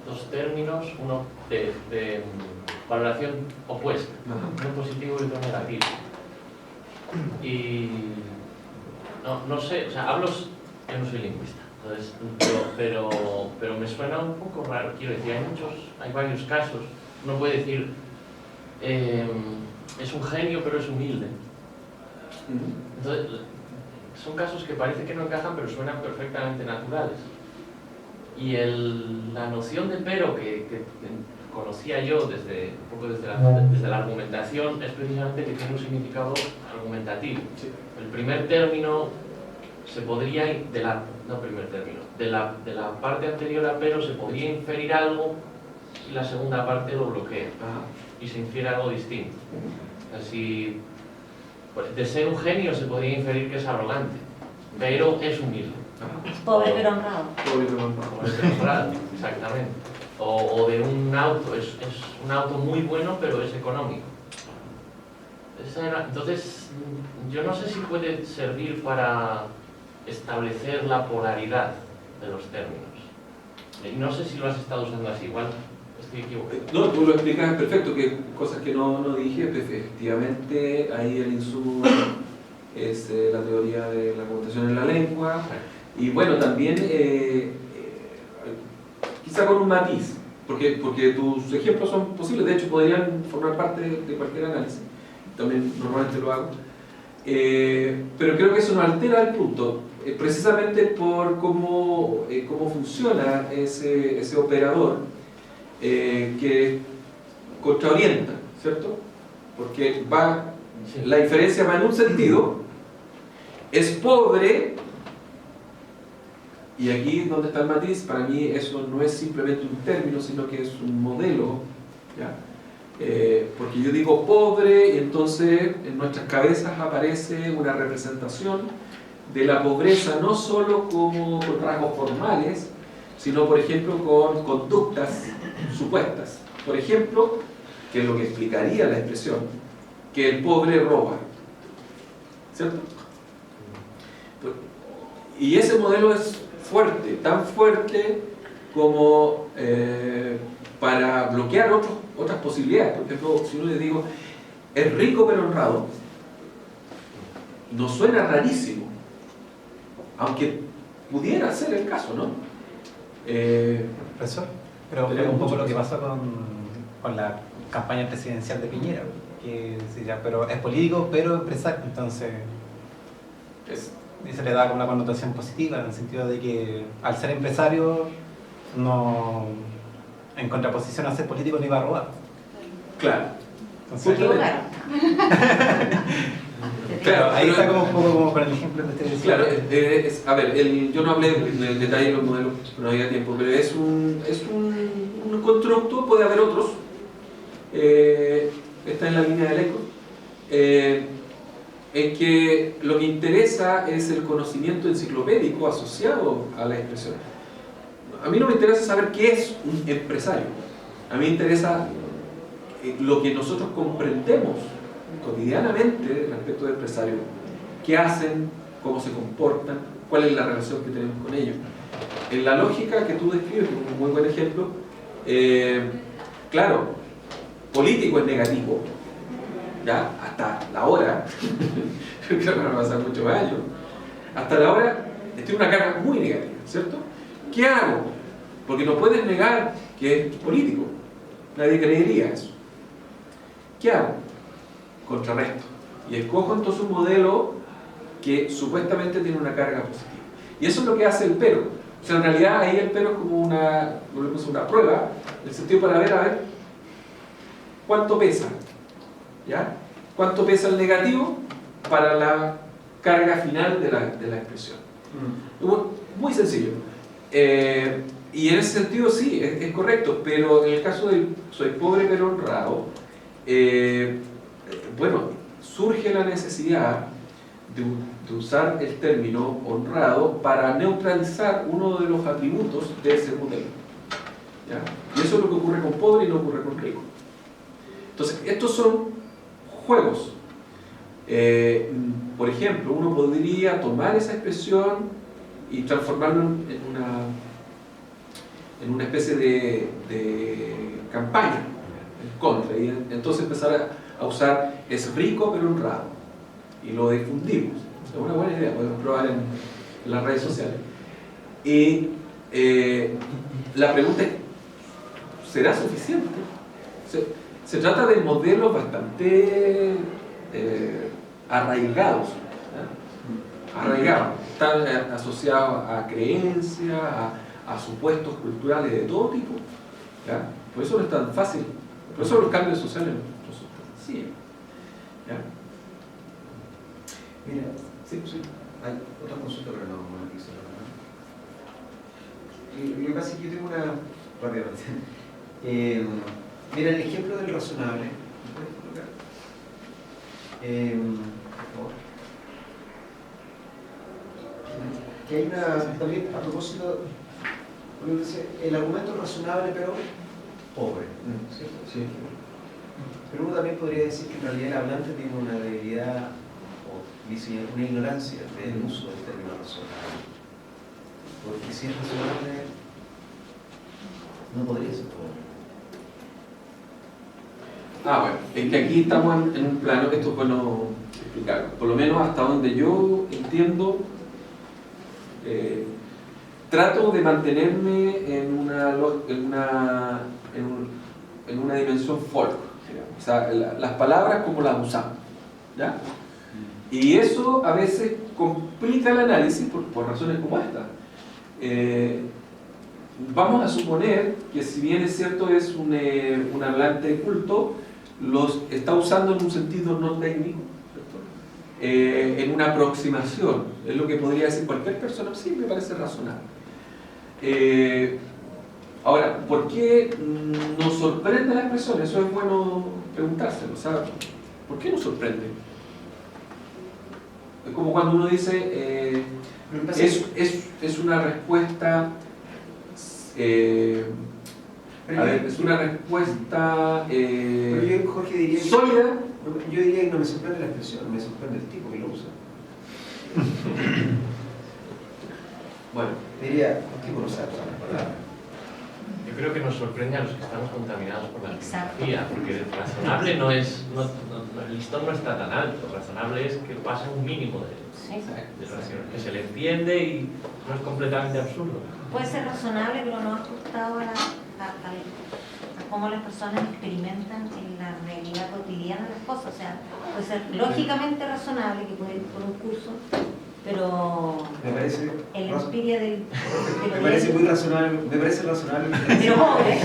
C: dos términos, uno de valoración opuesta,
A: Ajá.
C: uno positivo y otro negativo. Y no sé, o sea, yo no soy lingüista, entonces, pero me suena un poco raro. Quiero decir, hay varios casos. Uno puede decir, es un genio pero es humilde. Entonces, son casos que parece que no encajan, pero suenan perfectamente naturales. Y la noción de pero que conocía yo desde la argumentación es precisamente que tiene un significado argumentativo.
A: Sí.
C: El primer término se podría, de la parte anterior a pero se podría inferir algo y la segunda parte lo bloquea y se infiere algo distinto. Así, de ser un genio se podría inferir que es arrogante, pero es humilde.
E: Pobre pero honrado.
C: Como es honrado, exactamente. O de un auto, es un auto muy bueno, pero es económico. Entonces, yo no sé si puede servir para establecer la polaridad de los términos. Y no sé si lo has estado usando así, igual estoy equivocado.
A: No, tú lo explicas perfecto, que cosas que no dije, pues, efectivamente ahí el insumo es la teoría de la argumentación en la lengua, y bueno, también quizá con un matiz, porque tus ejemplos son posibles, de hecho podrían formar parte de cualquier análisis, también normalmente lo hago, pero creo que eso no altera el punto, precisamente por cómo funciona ese operador que contraorienta, ¿cierto? Porque
C: Sí.
A: la inferencia va en un sentido, es pobre, y aquí donde está el matiz, para mí eso no es simplemente un término, sino que es un modelo, ¿ya? Porque yo digo pobre, y entonces en nuestras cabezas aparece una representación de la pobreza no solo con rasgos formales, sino por ejemplo con conductas supuestas. Por ejemplo, que es lo que explicaría la expresión, que el pobre roba, ¿cierto? Y ese modelo es fuerte, tan fuerte como para bloquear otras posibilidades. Por ejemplo, si uno le digo, es rico pero honrado, nos suena rarísimo, aunque pudiera ser el caso, ¿no?
H: Profesor, pero es un poco lo que pasó con la campaña presidencial de Piñera, que decía, pero es político, pero empresario, entonces y se le da una connotación positiva, en el sentido de que al ser empresario, no, en contraposición a ser político, no iba a robar.
A: Claro.
E: Se
H: Entonces,
E: equivocaron.
A: Claro,
H: ahí
A: pero-
H: está como un poco como con el ejemplo que usted decía.
A: Claro, a ver, yo no hablé del detalle de los modelos, no había tiempo, pero es un constructo, puede haber otros, está en la línea del eco, en que lo que interesa es el conocimiento enciclopédico asociado a la expresión. A mí no me interesa saber qué es un empresario, a mí me interesa lo que nosotros comprendemos cotidianamente respecto del empresario, qué hacen, cómo se comportan, cuál es la relación que tenemos con ellos. En la lógica que tú describes, como un muy buen ejemplo, claro, político es negativo, ¿ya? Hasta la hora, creo que van a pasar muchos años, hasta la hora tiene una carga muy negativa, ¿cierto? ¿Qué hago? Porque no puedes negar que es político, nadie creería eso. ¿Qué hago? Contrarresto. Y escojo entonces un modelo que supuestamente tiene una carga positiva. Y eso es lo que hace el pero. O sea, en realidad ahí el pero es como una prueba, en el sentido para ver, a ver, cuánto pesa, ¿ya? Cuánto pesa el negativo para la carga final de la expresión. Muy sencillo. Y en ese sentido sí, es correcto, pero en el caso del soy pobre pero honrado, bueno, surge la necesidad de usar el término honrado para neutralizar uno de los atributos de ese modelo, ¿ya? Y eso es lo que ocurre con pobre y no ocurre con rico. Entonces, estos son juegos. Por ejemplo, uno podría tomar esa expresión y transformarlo en una especie de campaña en contra, y entonces empezar a usar es rico pero honrado, y lo difundimos. Es una buena idea, podemos probar en las redes sociales. Y la pregunta es, ¿será suficiente? Se trata de modelos bastante arraigados, ¿ya? Arraigados, están asociados a creencias, a supuestos culturales de todo tipo, ¿ya? Por eso no es tan fácil, por eso los cambios sociales no son tan sencillos, ¿ya?
B: Mira, sí, hay otra consulta, pero no quise hablar. Lo que pasa es que yo tengo una... rápidamente. Mira, el ejemplo del razonable, ¿me puedes colocar? Por favor. Que hay una, también a propósito, dice, el argumento razonable pero pobre, ¿cierto?
A: Sí.
B: Pero uno también podría decir que en realidad el hablante tiene una debilidad o una ignorancia del uso del término razonable. Porque si es razonable, no podría ser pobre.
A: Bueno, es que aquí estamos en un plano, esto es bueno explicar, por lo menos hasta donde yo entiendo, trato de mantenerme en una dimensión folk, digamos. O sea, las palabras como las usamos, ¿ya? Y eso a veces complica el análisis por razones como esta. Vamos a suponer que, si bien es cierto, es un hablante culto, los está usando en un sentido no técnico, ¿cierto? En una aproximación, es lo que podría decir cualquier persona. Sí, me parece razonable. Ahora, ¿por qué nos sorprende la expresión? Eso es bueno preguntárselo, ¿sabes? ¿Por qué nos sorprende? Es como cuando uno dice, es una respuesta... es una respuesta
B: pero yo, Jorge, diría
A: sólida.
B: Yo diría que no me sorprende la expresión, me sorprende el tipo que lo usa.
A: Bueno,
B: diría, el tipo no sabe usar las palabras.
C: Yo creo que nos sorprende a los que estamos contaminados por la filosofía, porque razonable no es, el listón no está tan alto. Razonable es que pasa un mínimo de razón, que se le entiende y no es completamente absurdo.
E: Puede ser razonable, pero no ajustado a cómo las personas experimentan en la realidad cotidiana las cosas. O sea, puede ser lógicamente razonable, que puede ir por un curso, pero
B: me parece
E: el empiria
B: me parece muy razonable, me parece razonable.
E: Pero pobre,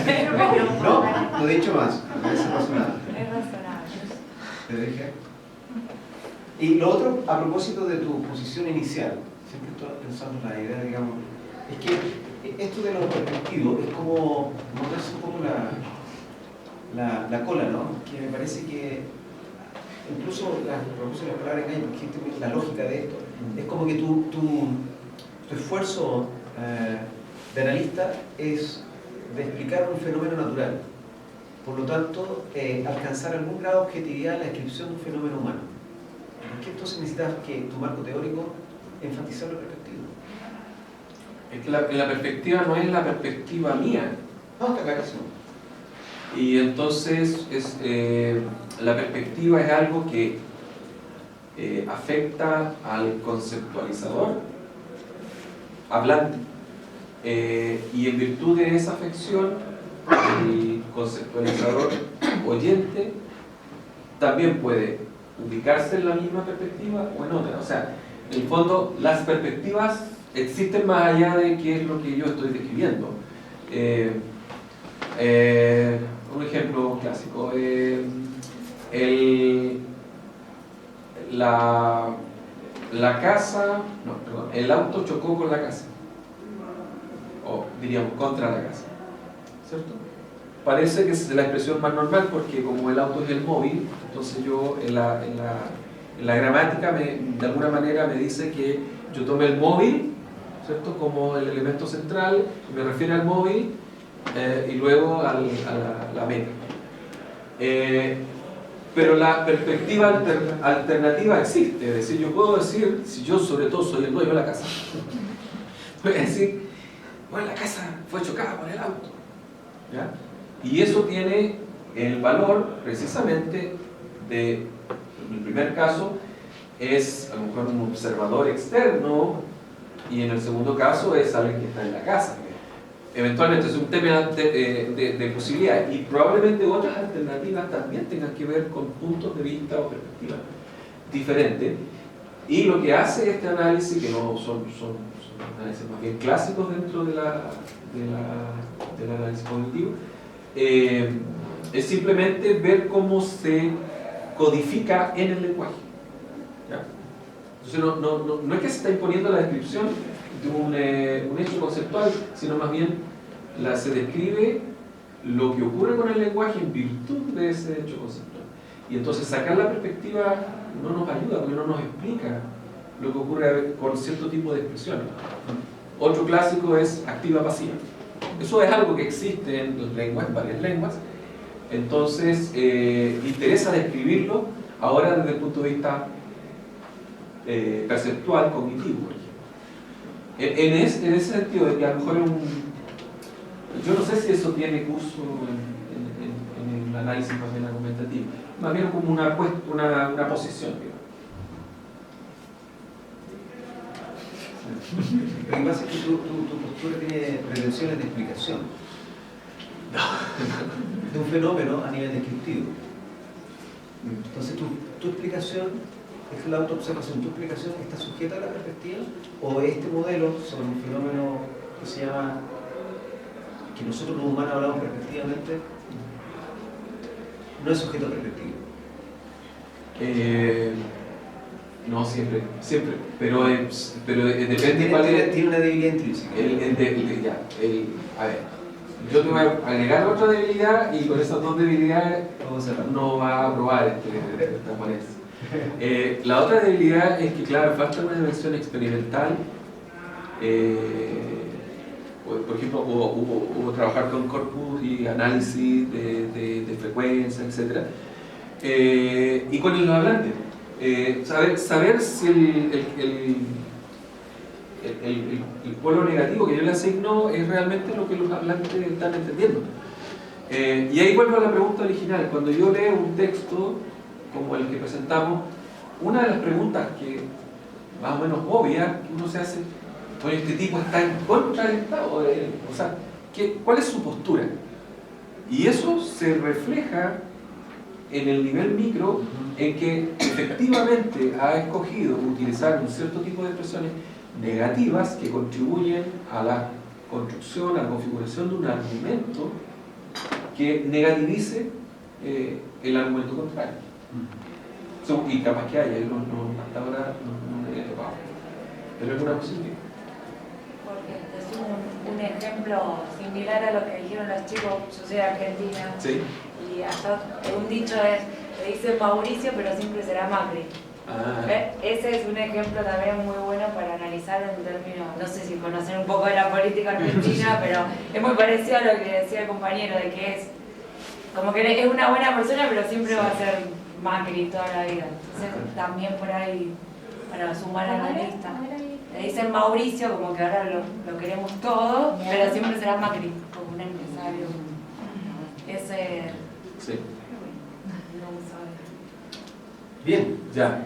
B: no, lo he dicho más, me parece razonable.
E: Es razonable.
B: ¿Te dije? Y lo otro, a propósito de tu posición inicial, siempre estoy pensando en la idea, digamos, es que esto de lo perspectivo es como montarse un poco la cola, ¿no? Que me parece que incluso las palabras engañan, porque la lógica de esto es como que tu esfuerzo de analista es de explicar un fenómeno natural. por lo tanto, alcanzar algún grado de objetividad en la descripción de un fenómeno humano. ¿Por qué entonces necesitas que tu marco teórico enfatizar la perspectiva?
A: Es que la perspectiva no es la perspectiva mía.
B: No, está clarísimo.
A: Y entonces la perspectiva es algo que afecta al conceptualizador hablante. Y en virtud de esa afección, el conceptualizador oyente también puede ubicarse en la misma perspectiva o en otra. O sea, en el fondo, las perspectivas existen más allá de qué es lo que yo estoy describiendo. Un ejemplo clásico, el auto chocó con la casa, o diríamos contra la casa, ¿cierto? Parece que es la expresión más normal porque como el auto es el móvil, entonces yo en la gramática de alguna manera me dice que yo tome el móvil, ¿cierto?, como el elemento central, me refiere al móvil y luego a la meta. Pero la perspectiva alternativa existe, es decir, yo puedo decir, si yo sobre todo soy el dueño de la casa, voy a decir, bueno, la casa fue chocada por el auto, ¿ya? Y eso tiene el valor precisamente de, en el primer caso, es a lo mejor un observador externo, y en el segundo caso es alguien que está en la casa. Eventualmente es un tema de posibilidades, y probablemente otras alternativas también tengan que ver con puntos de vista o perspectivas diferentes. Y lo que hace este análisis, que no son análisis más bien clásicos dentro del análisis cognitivo, es simplemente ver cómo se codifica en el lenguaje, ¿ya? Entonces no es que se está imponiendo la descripción de un hecho conceptual, sino más bien se describe lo que ocurre con el lenguaje en virtud de ese hecho conceptual. Y entonces sacar la perspectiva no nos ayuda porque no nos explica lo que ocurre con cierto tipo de expresiones. Otro clásico es activa-pasiva. Eso es algo que existe en las lenguas, en varias lenguas. Entonces, interesa describirlo ahora desde el punto de vista perceptual, cognitivo, por ejemplo. En ese sentido, de que a lo mejor yo no sé si eso tiene curso en el análisis más bien argumentativo, más bien como una posición, digamos.
B: Lo que pasa es que tu postura tiene pretensiones de explicación de un fenómeno a nivel descriptivo. Entonces, tu explicación es la autoobservación. ¿Tu explicación está sujeta a la perspectiva? ¿O este modelo sobre un fenómeno que se llama, que nosotros los humanos hablamos perspectivamente, no es sujeto a perspectiva?
A: No, siempre, pero depende cuál es.
B: Tiene una debilidad intrínseca.
A: A ver, yo te voy a agregar otra debilidad y con esas dos debilidades no va a aprobar esta ponencia. La otra debilidad es que, claro, falta una dimensión experimental. Por ejemplo, hubo trabajar con corpus y análisis de frecuencia, etc. Y con el hablante. Saber si el polo negativo que yo le asigno es realmente lo que los hablantes están entendiendo. Y ahí vuelvo a la pregunta original. Cuando yo leo un texto como el que presentamos, una de las preguntas que más o menos obvia que uno se hace, oye, este tipo está en contra del Estado, o sea, ¿cuál es su postura? Y eso se refleja en el nivel micro, en que efectivamente ha escogido utilizar un cierto tipo de expresiones negativas que contribuyen a la construcción, a la configuración de un argumento que negativice el argumento contrario. Y capaz que haya, hasta ahora no me he topado, pero es una posibilidad.
G: Porque es un ejemplo similar a lo que dijeron los chicos. Yo soy de Argentina.
A: Sí.
G: Y hasta un dicho es, le dicen Mauricio, pero siempre será Macri. Ese es un ejemplo también muy bueno para analizar en términos, no sé si conocen un poco de la política argentina, pero es muy parecido a lo que decía el compañero, de que es como que es una buena persona, pero siempre va a ser Macri toda la vida. Entonces también por ahí, para sumar a la lista. Le dicen Mauricio, como que ahora lo queremos todo, pero siempre será Macri, como un empresario. Ese...
A: Sí.
G: No sabe.
B: Bien.
A: Ya.